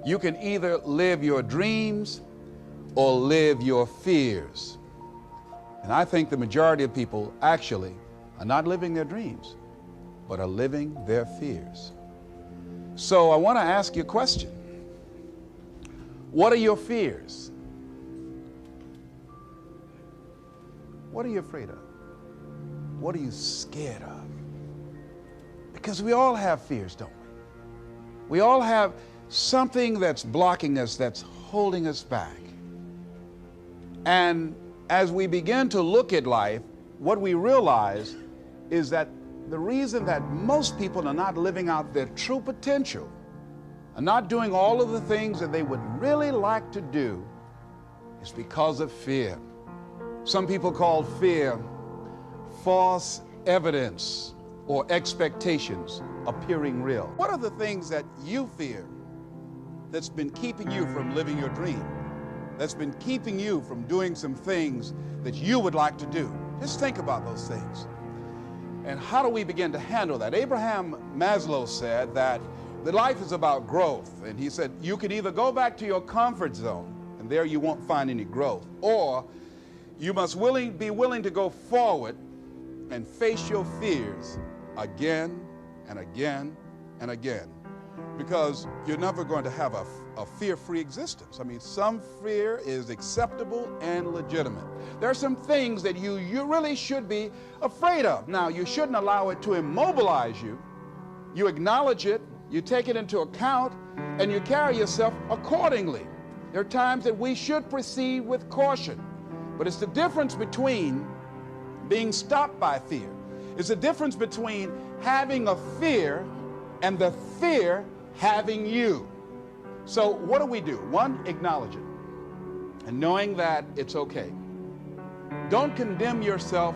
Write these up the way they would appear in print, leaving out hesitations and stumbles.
You can either live your dreams or live your fears. And I think the majority of people actually are not living their dreams, but are living their fears. So I want to ask you a question. What are your fears? What are you afraid of? What are you scared of? Because we all have fears, don't we? We all have something that's blocking us, that's holding us back. And as we begin to look at life, what we realize is that the reason that most people are not living out their true potential, are not doing all of the things that they would really like to do, is because of fear. Some people call fear false evidence or expectations appearing real. What are the things that you fear that's been keeping you from living your dream? That's been keeping you from doing some things that you would like to do? Just think about those things. And how do we begin to handle that? Abraham Maslow said that life is about growth. And he said, you can either go back to your comfort zone, and there you won't find any growth, or you must be willing to go forward and face your fears again and again and again. Because you're never going to have a fear-free existence. I mean, some fear is acceptable and legitimate. There are some things that you really should be afraid of. Now, you shouldn't allow it to immobilize you. You acknowledge it, you take it into account, and you carry yourself accordingly. There are times that we should proceed with caution. But it's the difference between being stopped by fear. It's the difference between having a fear and the fear having you. So what do we do? One, acknowledge it, and knowing that it's okay. Don't condemn yourself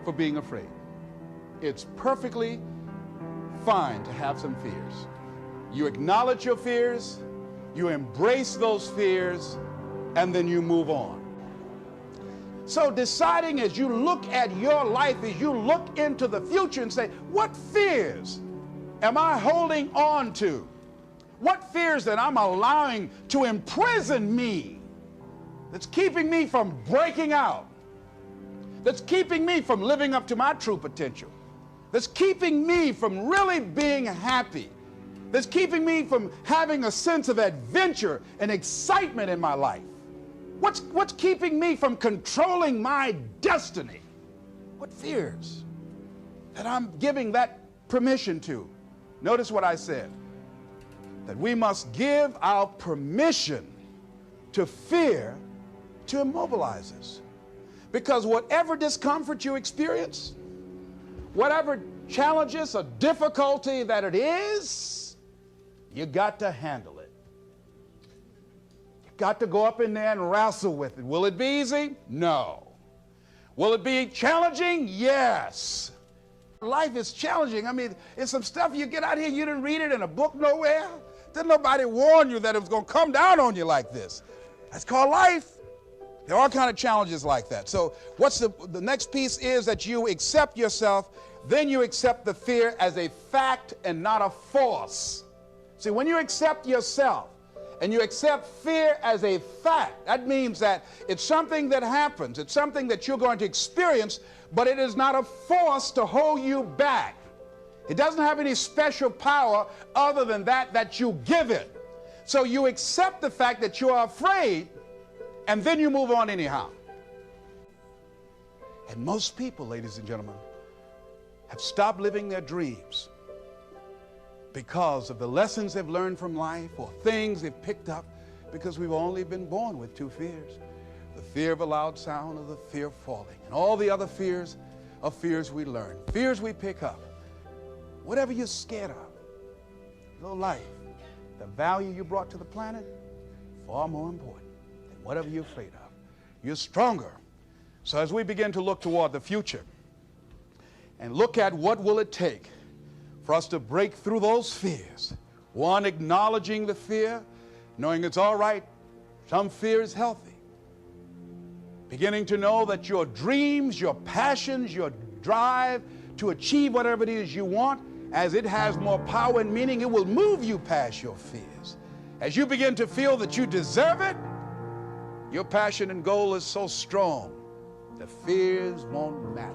for being afraid. It's perfectly fine to have some fears. You acknowledge your fears, you embrace those fears, and then you move on. So deciding as you look at your life, as you look into the future and say, what fears am I holding on to? What fears that I'm allowing to imprison me, that's keeping me from breaking out, that's keeping me from living up to my true potential, that's keeping me from really being happy, that's keeping me from having a sense of adventure and excitement in my life? What's keeping me from controlling my destiny? What fears that I'm giving that permission to? Notice what I said, that we must give our permission to fear to immobilize us. Because whatever discomfort you experience, whatever challenges or difficulty that it is, you got to handle it. You got to go up in there and wrestle with it. Will it be easy? No. Will it be challenging? Yes. Life is challenging. I mean, it's some stuff you get out here, you didn't read it in a book nowhere. Didn't nobody warn you that it was going to come down on you like this. That's called life. There are all kinds of challenges like that. So what's the next piece is that you accept yourself, then you accept the fear as a fact and not a force. See, when you accept yourself and you accept fear as a fact, that means that it's something that happens. It's something that you're going to experience, but it is not a force to hold you back. It doesn't have any special power other than that you give it. So you accept the fact that you are afraid, and then you move on anyhow. And most people, ladies and gentlemen, have stopped living their dreams because of the lessons they've learned from life or things they've picked up, because we've only been born with two fears: the fear of a loud sound or the fear of falling. And all the other fears are fears we learn, fears we pick up. Whatever you're scared of, your life, the value you brought to the planet, far more important than whatever you're afraid of. You're stronger. So as we begin to look toward the future and look at what will it take for us to break through those fears, one, acknowledging the fear, knowing it's all right, some fear is healthy. Beginning to know that your dreams, your passions, your drive to achieve whatever it is you want, as it has more power and meaning, it will move you past your fears. As you begin to feel that you deserve it, your passion and goal is so strong, the fears won't matter.